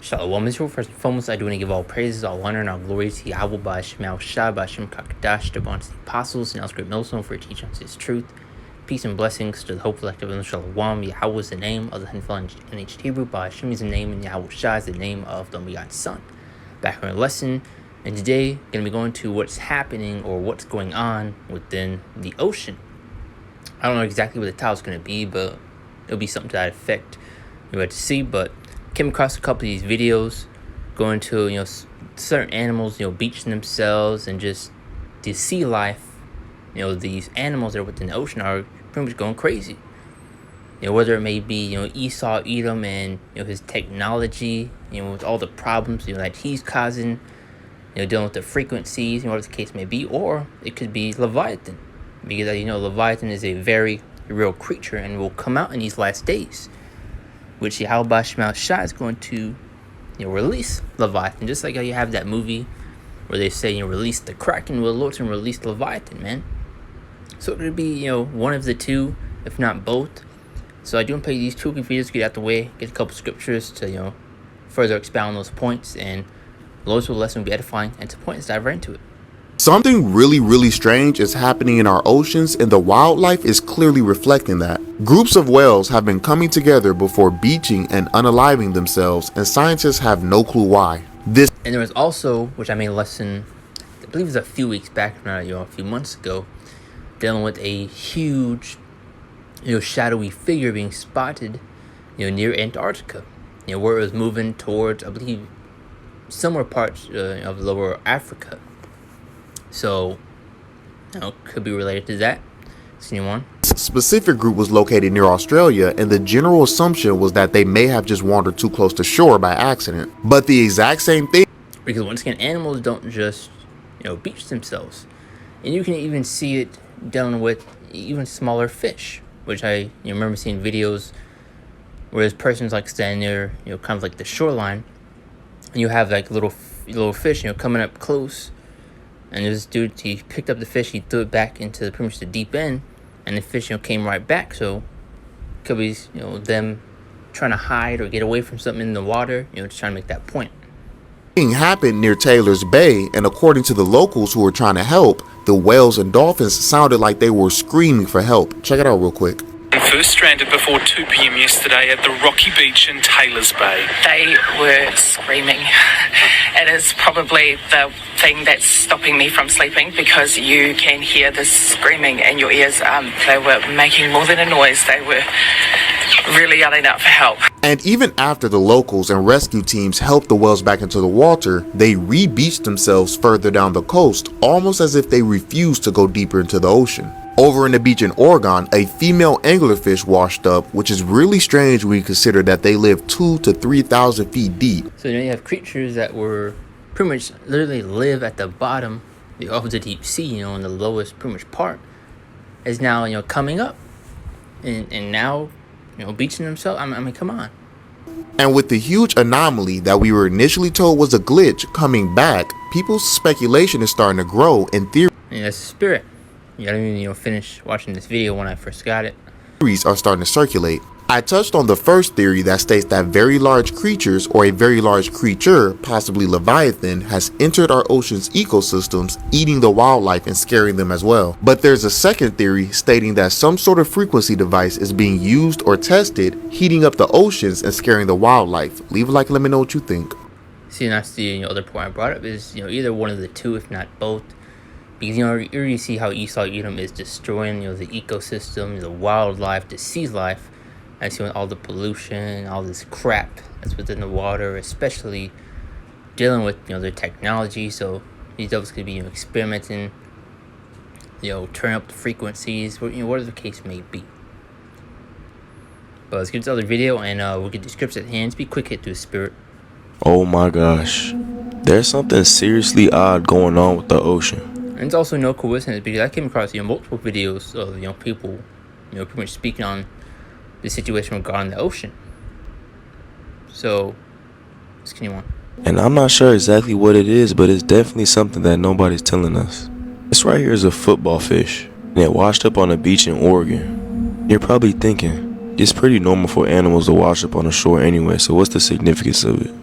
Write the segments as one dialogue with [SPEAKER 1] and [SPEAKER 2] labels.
[SPEAKER 1] Shalom Israel. First and foremost, I do want to give all praises, all honor, and all glory to Yahweh Ba'Shem Yahushua, Ba'Shem Kakadash, the bonds of the apostles, and else great millstone for teaching us his truth. Peace and blessings to the whole collective of Shalom. Yahweh is the name of the Hanfal and H. Hebrew. Ba'Shem is the name, and Yahushua is the name of the Begotten Son. Back on our lesson, and today, going to be going to what's happening or what's going on within the ocean. I don't know exactly what the title is going to be, but it'll be something to that effect. You're about to see, but came across a couple of these videos going to certain animals beaching themselves, and just the sea life. These animals that are within the ocean are pretty much going crazy. Whether it may be Esau Edom and his technology, with all the problems that he's causing, dealing with the frequencies, whatever the case may be, or it could be Leviathan, because Leviathan is a very real creature and will come out in these last days, which Yahweh Ba'Shem Yahushua is going to release Leviathan, just like how you have that movie where they say release the Kraken. Well, Lord's gonna release Leviathan, man. So it could be one of the two, if not both. So I do want to play these two videos, get out the way, get a couple scriptures to further expound on those points, and the Lord's lesson will be edifying. And to point, let's dive right into it.
[SPEAKER 2] Something really strange is happening in our oceans, and the wildlife is clearly reflecting that. Groups of whales have been coming together before beaching and unaliving themselves, and scientists have no clue why.
[SPEAKER 1] And there was also, which I made a lesson, I believe it was a few weeks back, not a few months ago, dealing with a huge, shadowy figure being spotted, near Antarctica, where it was moving towards, I believe, somewhere parts of lower Africa. So, could be related to that. See one.
[SPEAKER 2] Specific group was located near Australia, and the general assumption was that they may have just wandered too close to shore by accident. But the exact same thing,
[SPEAKER 1] because once again, animals don't just beach themselves, and you can even see it dealing with even smaller fish, which I remember seeing videos where this person's like standing there, kind of like the shoreline, and you have like little fish, coming up close. And this dude, he picked up the fish, he threw it back into pretty much the deep end, and the fish, came right back. So it could be, them trying to hide or get away from something in the water, just trying to make that point.
[SPEAKER 2] Happened near Taylor's Bay, and according to the locals who were trying to help, the whales and dolphins sounded like they were screaming for help. Check it out real quick.
[SPEAKER 3] First stranded before 2 p.m. yesterday at the Rocky Beach in Taylor's Bay.
[SPEAKER 4] They were screaming. It is probably the thing that's stopping me from sleeping, because you can hear this screaming in your ears. They were making more than a noise. They were really yelling out for help.
[SPEAKER 2] And even after the locals and rescue teams helped the whales back into the water, they re-beached themselves further down the coast, almost as if they refused to go deeper into the ocean. Over in the beach in Oregon, a female anglerfish washed up, which is really strange when you consider that they live 2,000 to 3,000 feet deep.
[SPEAKER 1] So you have creatures that were pretty much literally live at the bottom of the deep sea, in the lowest pretty much part, is now coming up and now beaching themselves. I mean, come on.
[SPEAKER 2] And with the huge anomaly that we were initially told was a glitch coming back, people's speculation is starting to grow, and theories
[SPEAKER 1] That's the spirit. I didn't even finish watching this video when I first got it.
[SPEAKER 2] Theories are starting to circulate. I touched on the first theory that states that very large creatures, or a very large creature, possibly Leviathan, has entered our ocean's ecosystems, eating the wildlife and scaring them as well. But there's a second theory stating that some sort of frequency device is being used or tested, heating up the oceans and scaring the wildlife. Leave a like, let me know what you think.
[SPEAKER 1] See, and that's the other point I brought up is either one of the two, if not both. Because you already see how Esau Edom is destroying the ecosystem, the wildlife, the sea life. I see all the pollution, all this crap that's within the water, especially dealing with their technology. So these devils could be experimenting, turn up the frequencies, whatever the case may be. But let's get to the other video, and we'll get the scripts at hand. Be quick, hit through the spirit.
[SPEAKER 5] Oh my gosh, there's something seriously odd going on with the ocean.
[SPEAKER 1] And it's also no coincidence, because I came across multiple videos of people pretty much speaking on the situation regarding the ocean. So let's continue on.
[SPEAKER 5] And I'm not sure exactly what it is, but it's definitely something that nobody's telling us. This right here is a football fish, and it washed up on a beach in Oregon. You're probably thinking, it's pretty normal for animals to wash up on the shore anyway, so what's the significance of it?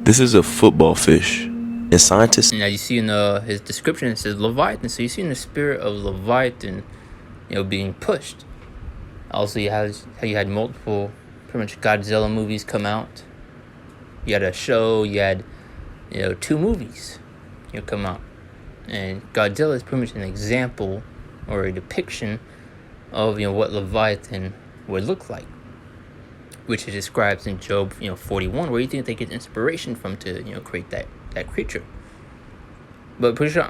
[SPEAKER 5] This is a football fish, and scientists
[SPEAKER 1] Now you see in his description it says Leviathan, so you see in the spirit of Leviathan, being pushed. Also, you had multiple, pretty much Godzilla movies come out. You had a show. You had, 2 movies, come out, and Godzilla is pretty much an example or a depiction of what Leviathan would look like, which it describes in Job 41, where you think they get inspiration from to create that creature. But pretty sure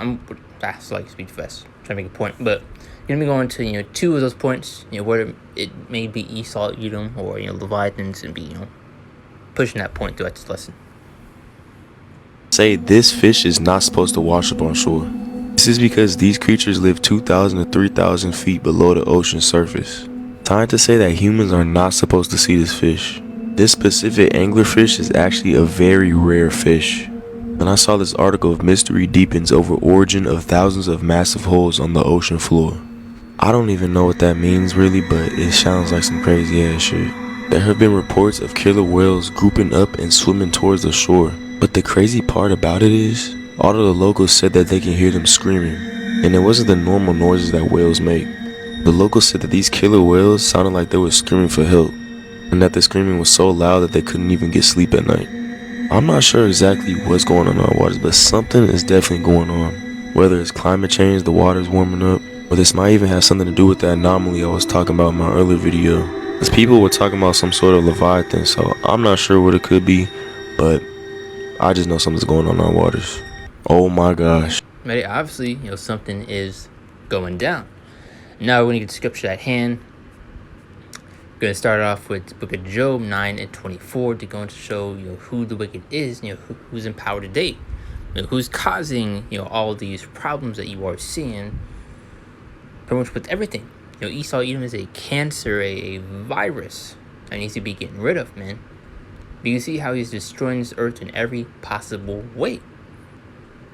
[SPEAKER 1] speak fast, trying to make a point, but. You're going to be going to 2 of those points, where it may be Esau, Edom, or Leviathans, and be pushing that point throughout this lesson.
[SPEAKER 5] say this fish is not supposed to wash up on shore. This is because these creatures live 2,000 to 3,000 feet below the ocean surface. Scientists say that humans are not supposed to see this fish. This specific anglerfish is actually a very rare fish. When I saw this article of mystery deepens over origin of thousands of massive holes on the ocean floor. I don't even know what that means really, but it sounds like some crazy ass shit. There have been reports of killer whales grouping up and swimming towards the shore. But the crazy part about it is, all of the locals said that they can hear them screaming. And it wasn't the normal noises that whales make. The locals said that these killer whales sounded like they were screaming for help. And that the screaming was so loud that they couldn't even get sleep at night. I'm not sure exactly what's going on in our waters, but something is definitely going on. Whether it's climate change, the water's warming up, or this might even have something to do with the anomaly I was talking about in my earlier video. Because people were talking about some sort of Leviathan, so I'm not sure what it could be, but I just know something's going on in our waters. Oh my gosh.
[SPEAKER 1] Right, obviously, something is going down. Now we're going to get the scripture at hand. We're going to start off with the book of Job 9 and 24 to go into show who the wicked is, who's in power today, who's causing all these problems that you are seeing. Pretty much with everything. Esau Edom is a cancer, a virus that needs to be getting rid of, man. But you see how he's destroying this earth in every possible way.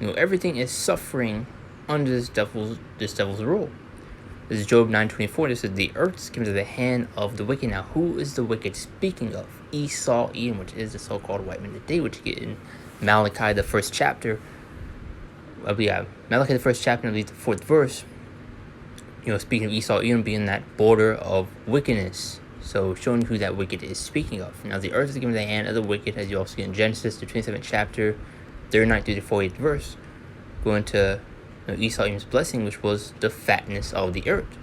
[SPEAKER 1] Everything is suffering under this devil's rule. This is Job 9:24. This is the earth is given to the hand of the wicked. Now, who is the wicked speaking of? Esau Edom, which is the so-called white man today, which you get in Malachi, the first chapter. Malachi, the first chapter, I believe the 4th verse. Speaking of Esau Edom being that border of wickedness. So showing who that wicked is speaking of. Now the earth is given to the hand of the wicked, as you also get in Genesis, the 27th chapter, 39 through the 48th verse. Going to Esau Edom's blessing, which was the fatness of the earth.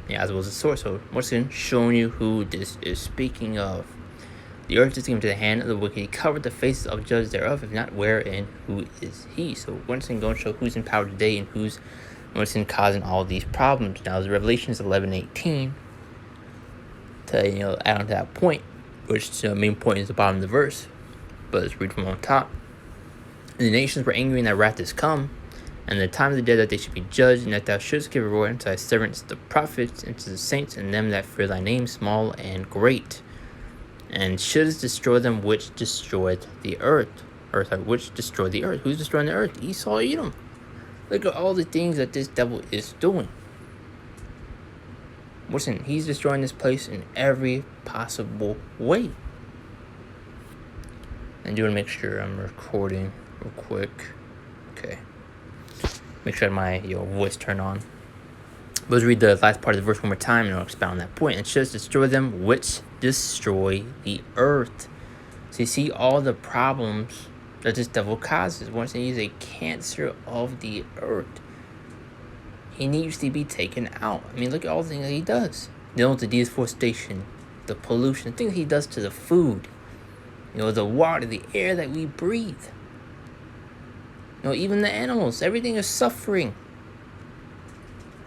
[SPEAKER 1] As was the source. So once again, showing you who this is speaking of. The earth is given to the hand of the wicked. He covered the faces of judges thereof, if not where and who is he. So once again, going to show who's in power today and who's what's in causing all these problems. Now, as Revelations 11:18 to add on to that point, which the main point is the bottom of the verse, but let's read from on top. And the nations were angry, and that wrath is come, and the time of the dead that they should be judged, and that thou shouldst give reward unto thy servants the prophets, and to the saints, and them that fear thy name, small and great, and shouldst destroy them which destroyed the earth. Which destroyed the earth. Who's destroying the earth? Esau Edom. Look at all the things that this devil is doing. Listen, he's destroying this place in every possible way. And do want to make sure I'm recording real quick. Okay. Make sure my voice turned on. Let's read the last part of the verse one more time and I'll expound on that point. It says, destroy them which destroy the earth. So you see all the problems that this devil causes. Once he's a cancer of the earth, he needs to be taken out. I mean, look at all the things that he does. Dealing with the deforestation, the pollution, the things he does to the food, the water, the air that we breathe. Even the animals, everything is suffering.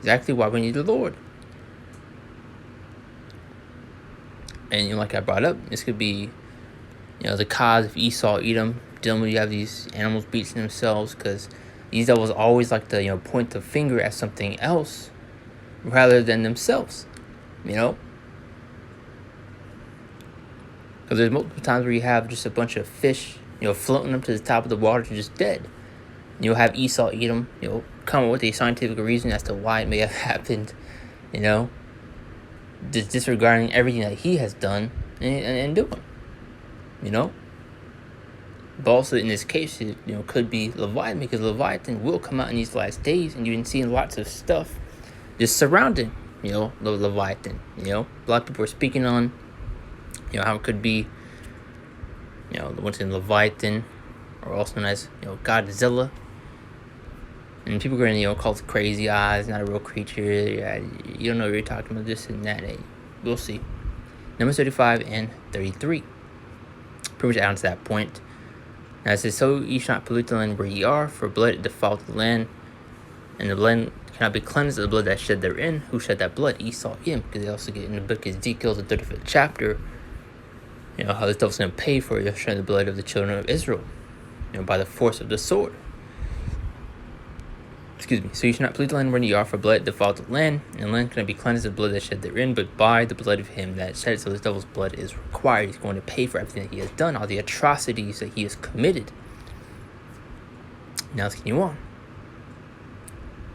[SPEAKER 1] Exactly why we need the Lord. And like I brought up, this could be, the cause of Esau Edom. Dealing with, you have these animals beating themselves because these devils always like to point the finger at something else rather than themselves, because there's multiple times where you have just a bunch of fish floating up to the top of the water just dead. You'll have Esau Edom come up with a scientific reason as to why it may have happened, just disregarding everything that he has done and doing, But also in this case, it could be Leviathan, because Leviathan will come out in these last days, and you've been seeing lots of stuff just surrounding the Leviathan. A lot of people are speaking on how it could be the ones in Leviathan, or also known as Godzilla. And people are going to call it crazy eyes, not a real creature. Yeah, you don't know what you're talking about, this and that. Hey, we'll see. Numbers 35 and 33. Pretty much add on to that point. Now it says, so ye shall not pollute the land where ye are, for blood defileth the land, and the land cannot be cleansed of the blood that shed therein. Who shed that blood? Esau, him. Because they also get in the book of Ezekiel, the 35th chapter, how this devil's going to pay for shedding the blood of the children of Israel, by the force of the sword. Excuse me. So you shall not pollute the land where ye are, for blood defileth the land, and the land cannot be cleansed of the blood that shed therein, but by the blood of him that shed it. So this devil's blood is required. He's going to pay for everything that he has done, all the atrocities that he has committed. Now let's continue on.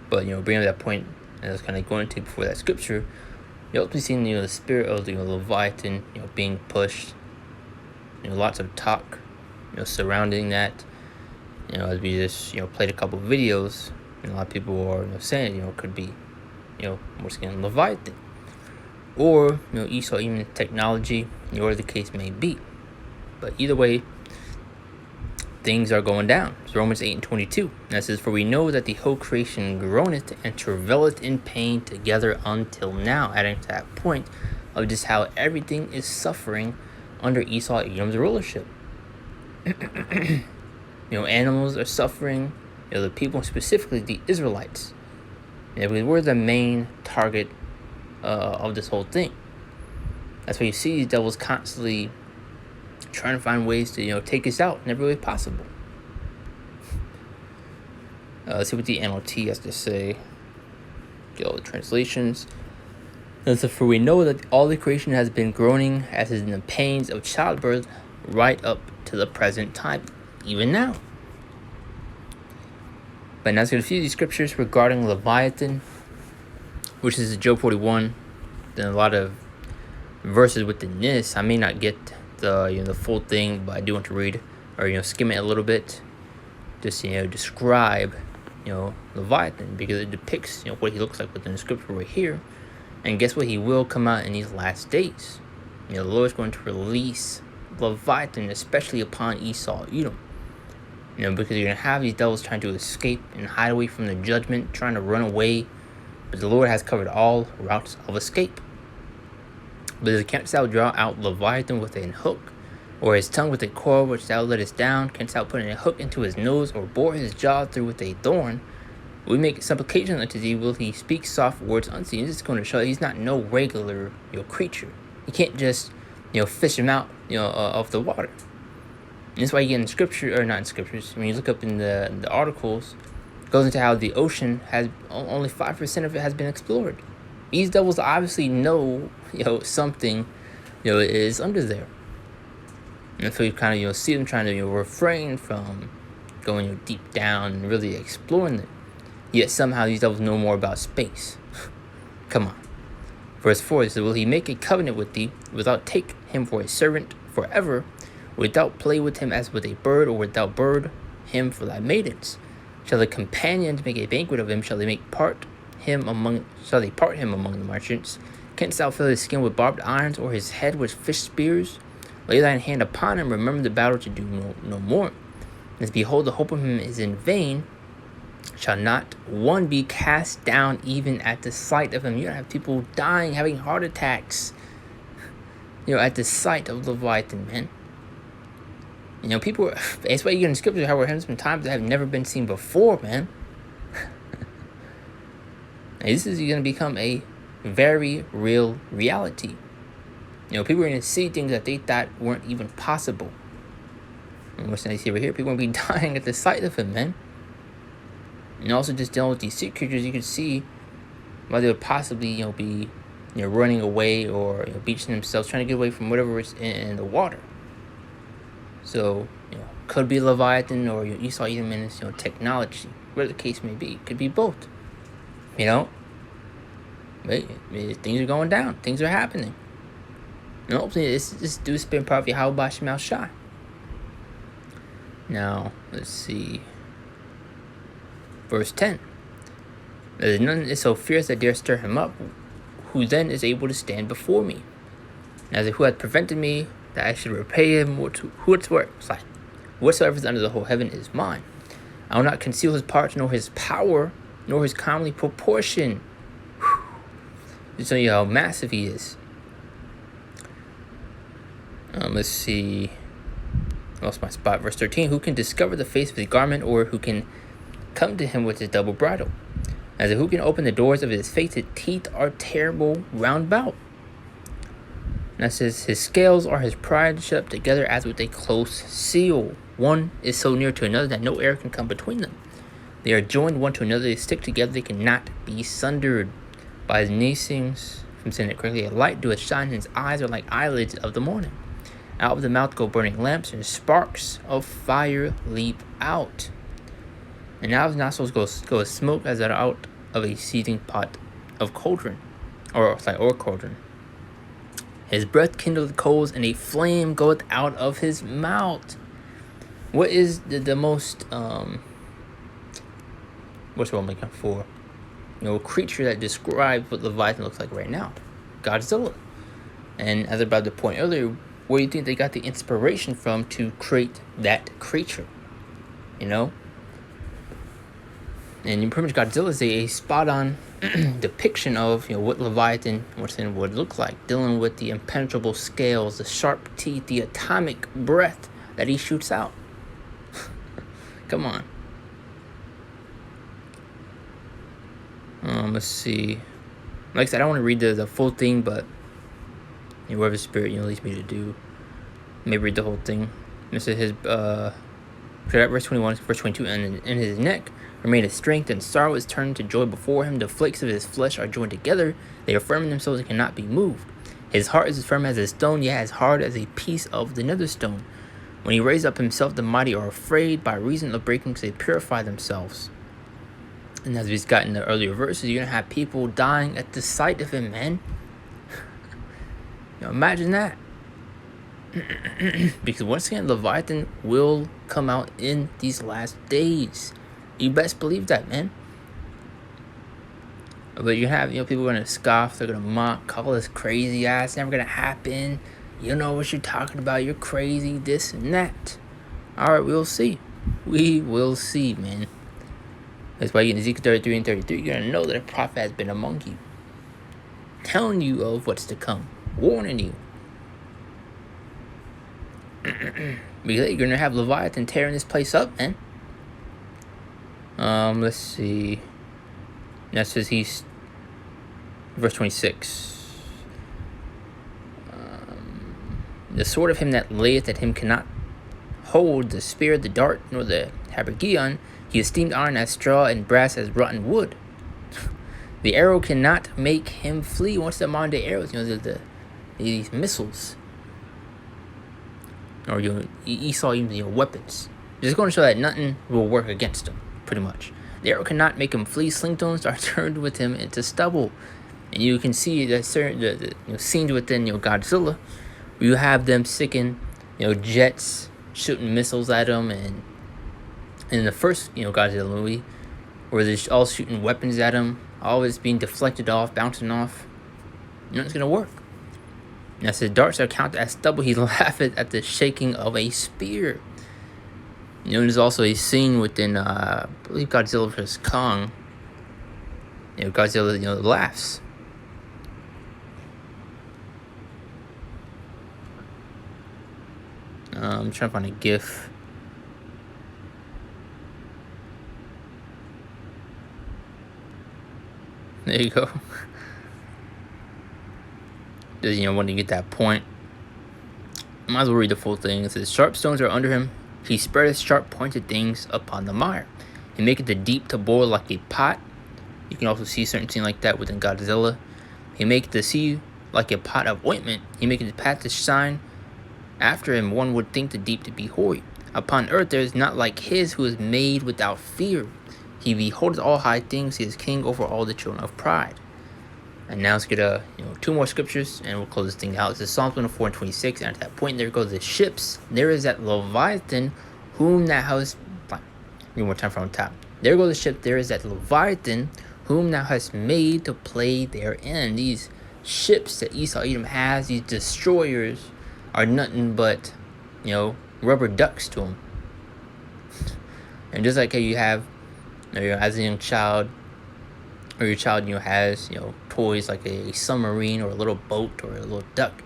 [SPEAKER 1] But bringing up that point, and I was kind of going to before that scripture, you also seen the spirit of the Leviathan being pushed. Lots of talk surrounding that. As we just played a couple of videos. A lot of people are saying it could be more skin Leviathan, or Esau, even technology, whatever the case may be. But either way, things are going down. It's Romans 8 and 22. That says, for we know that the whole creation groaneth and travaileth in pain together until now. Adding to that point of just how everything is suffering under Esau, Edom's rulership. Animals are suffering. The people, specifically the Israelites, because we're the main target of this whole thing. That's why you see these devils constantly trying to find ways to take us out in every way possible. Let's see what the NLT has to say. Get all the translations. And so, for we know that all the creation has been groaning as is in the pains of childbirth right up to the present time, even now. But now let's get a few of these scriptures regarding Leviathan, which is Job 41. Then a lot of verses within this. I may not get the full thing, but I do want to read or skim it a little bit, just describe Leviathan, because it depicts what he looks like within the scripture right here. And guess what? He will come out in these last days. The Lord is going to release Leviathan, especially upon Esau, Edom. Because you're going to have these devils trying to escape and hide away from the judgment, trying to run away. But the Lord has covered all routes of escape. But canst thou draw out Leviathan with a hook, or his tongue with a cord which thou lettest down? Canst thou put a hook into his nose, or bore his jaw through with a thorn? We make supplication unto thee, will he speak soft words unto you? This is going to show that he's not no regular creature. You can't just fish him out of the water. And that's why you get in scripture, or not in scriptures, when you look up in the articles, it goes into how the ocean has only 5% of it has been explored. These devils obviously know something is under there. And so you kind of see them trying to refrain from going deep down and really exploring it. Yet somehow these devils know more about space. Come on. Verse 4 says, will he make a covenant with thee, without take him for a servant forever, without play with him as with a bird, or without bird him for thy maidens? Shall the companions make a banquet of him? Shall they part him among the merchants? Canst thou fill his skin with barbed irons, or his head with fish spears? Lay thine hand upon him, remember the battle to do no more. As behold, the hope of him is in vain. Shall not one be cast down even at the sight of him? You have people dying, having heart attacks, at the sight of Leviathan, man. People, that's why you get in scripture how we're having some times that have never been seen before, man. And this is going to become a very real reality. People are going to see things that they thought weren't even possible. And what's nice over here, people are going to be dying at the sight of him, man. And also just dealing with these sea creatures, you can see why they would possibly, be, running away or beaching themselves, trying to get away from whatever is in the water. So, could be Leviathan or Esau, Edom, and technology, whatever the case may be. Could be both. But things are going down. Things are happening. And hopefully this dude's been part of Yahweh Shai. Now, let's see. Verse 10. There's none is so fierce that dare stir him up, who then is able to stand before me. Now, who hath prevented me, that I should repay him whatsoever is under the whole heaven is mine. I will not conceal his parts, nor his power, nor his comely proportion. To show you how massive he is. Let's see. I lost my spot. Verse 13. Who can discover the face of his garment, or who can come to him with his double bridle? As who can open the doors of his face? His teeth are terrible round about. And that says, his scales are his pride, shut up together as with a close seal. One is so near to another that no air can come between them. They are joined one to another, they stick together, they cannot be sundered. By his nasings, from saying it correctly, a light doeth shine, and his eyes are like eyelids of the morning. Out of the mouth go burning lamps, and sparks of fire leap out. And out of his nostrils go smoke as out of a seething pot of cauldron, or cauldron. His breath kindleth coals, and a flame goeth out of his mouth. What is the most what's what I'm looking for? Creature that describes what Leviathan looks like right now, Godzilla. And as I brought the point earlier, where do you think they got the inspiration from to create that creature? And pretty much Godzilla is a spot-on depiction of what Leviathan would look like, dealing with the impenetrable scales, the sharp teeth, the atomic breath that he shoots out. Come on. Let's see. Like I said, I don't want to read the full thing, but whatever spirit leads me to do, maybe read the whole thing. This is his verse 21, verse 22, and in his neck remaineth strength, and sorrow is turned to joy before him. The flakes of his flesh are joined together; they are firm in themselves and cannot be moved. His heart is as firm as a stone, yet as hard as a piece of the nether stone. When he raised up himself, the mighty are afraid by reason of breakings; they purify themselves. And as we've got in the earlier verses, you're going to have people dying at the sight of him, man. Imagine that. Because once again, Leviathan will come out in these last days. You best believe that, man. But you have, people going to scoff, they're going to mock, call us crazy ass, never going to happen. You know what you're talking about, you're crazy, this and that. Alright, we'll see. We will see, man. That's why in Ezekiel 33 and 33, you're going to know that a prophet has been among you, telling you of what's to come, warning you. Because you're going to have Leviathan tearing this place up, man. Let's see. That says he's, verse 26. The sword of him that layeth at him cannot hold the spear, the dart, nor the habergeon. He esteemed iron as straw, and brass as rotten wood. The arrow cannot make him flee. What's the modern day arrows? These missiles. Or you saw even weapons. Just going to show that nothing will work against him, pretty much. The arrow cannot make him flee. Sling stones are turned with him into stubble. And you can see that certain scenes within Godzilla, where you have them sicking jets shooting missiles at him, and in the first Godzilla movie, where they're all shooting weapons at him, always being deflected off, bouncing off. It's gonna work. Now says darts are counted as stubble. He laugheth at the shaking of a spear. There's also a scene within I believe Godzilla vs. Kong. Godzilla laughs. I'm trying to find a GIF. There you go. Just, when you get that point, might as well read the full thing. It says, sharp stones are under him. He spreadeth sharp pointed things upon the mire. He maketh the deep to boil like a pot. You can also see certain things like that within Godzilla. He maketh the sea like a pot of ointment. He maketh the path to shine. After him, one would think the deep to be hoary. Upon earth there is not like his, who is made without fear. He beholdeth all high things. He is king over all the children of pride. And now let's get two more scriptures, and we'll close this thing out. This is Psalms 104 and 26. And at that point, there goes the ships. There is that Leviathan whom thou hast. One more time from the top. There goes the ship. There is that Leviathan, whom thou hast made to play therein. These ships that Esau Edom has, these destroyers, are nothing but, rubber ducks to him. And just like how you have, as a young child, or your child, has, toys like a submarine or a little boat or a little duck.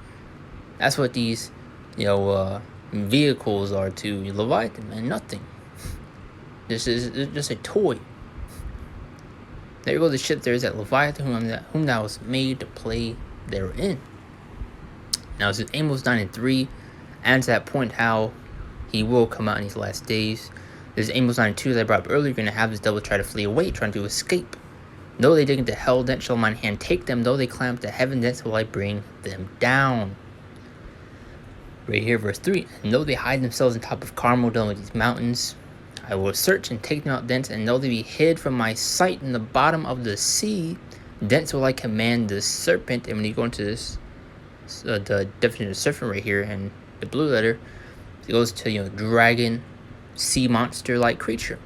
[SPEAKER 1] That's what these, vehicles are to Leviathan, man. Nothing. This is just a toy. There goes the ship. There is that Leviathan, whom thou was made to play therein. Now, this is Amos 9:3, and to that point, how he will come out in these last days. There's Amos 9:2 that I brought up earlier. You're going to have this devil try to flee away, trying to escape. Though they dig into hell, then shall mine hand take them. Though they climb up to heaven, thence will I bring them down. Right here, verse 3. And though they hide themselves on top of Carmel, down with these mountains, I will search and take them out thence. And though they be hid from my sight in the bottom of the sea, thence will I command the serpent. And when you go into this, the definition of serpent right here, and the blue letter, it goes to, dragon, sea monster-like creature.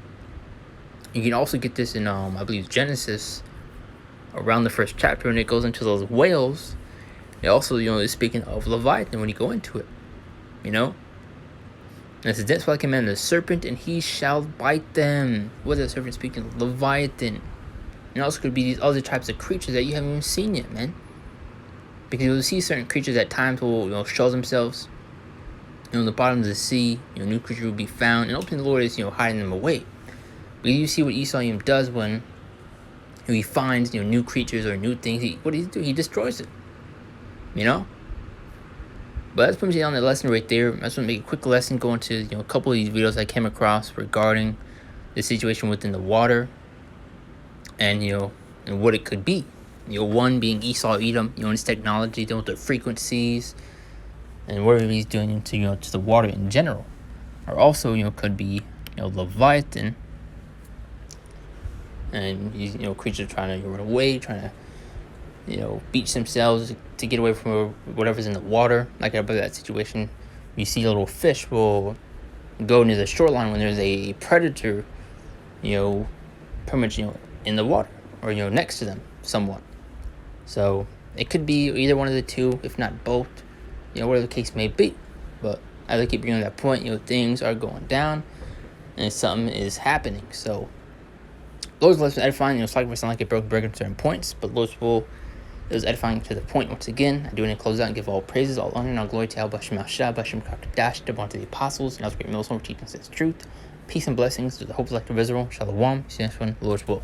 [SPEAKER 1] You can also get this in, I believe, Genesis, around the first chapter, and it goes into those whales. It also, is speaking of Leviathan when you go into it, And it says, that's why I command the serpent, and he shall bite them. What is the serpent speaking of? Leviathan. And also could be these other types of creatures that you haven't even seen yet, man. Because you'll see certain creatures at times will, show themselves, in the bottom of the sea. New creature will be found, and ultimately the Lord is, hiding them away. But you see what Esau Edom does when he finds, new creatures or new things. What does he do? He destroys it. But that's pretty much on the lesson right there. I just want to make a quick lesson, go into a couple of these videos I came across regarding the situation within the water, and and what it could be. One being Esau Edom, his technology, dealing with the frequencies, and whatever he's doing to to the water in general. Or also could be Leviathan, and these creatures trying to run away, trying to beach themselves to get away from whatever's in the water. Like about that situation, you see a little fish will go near the shoreline when there's a predator, pretty much in the water, or next to them somewhat. So it could be either one of the two, if not both, whatever the case may be. But as I keep bringing that point, things are going down and something is happening. So Lord's lesson edifying, it's like sound like it broke breaking certain points, but Lord's will is edifying to the point. Once again, I do want to close out and give all praises, all honor, and all glory to Al Bashim Al-Shah, Bashim Kakadash, to the apostles, and all great Mills for teaching us truth. Peace and blessings to the hope elect of Israel. Shalom. See you next one. Lord's will.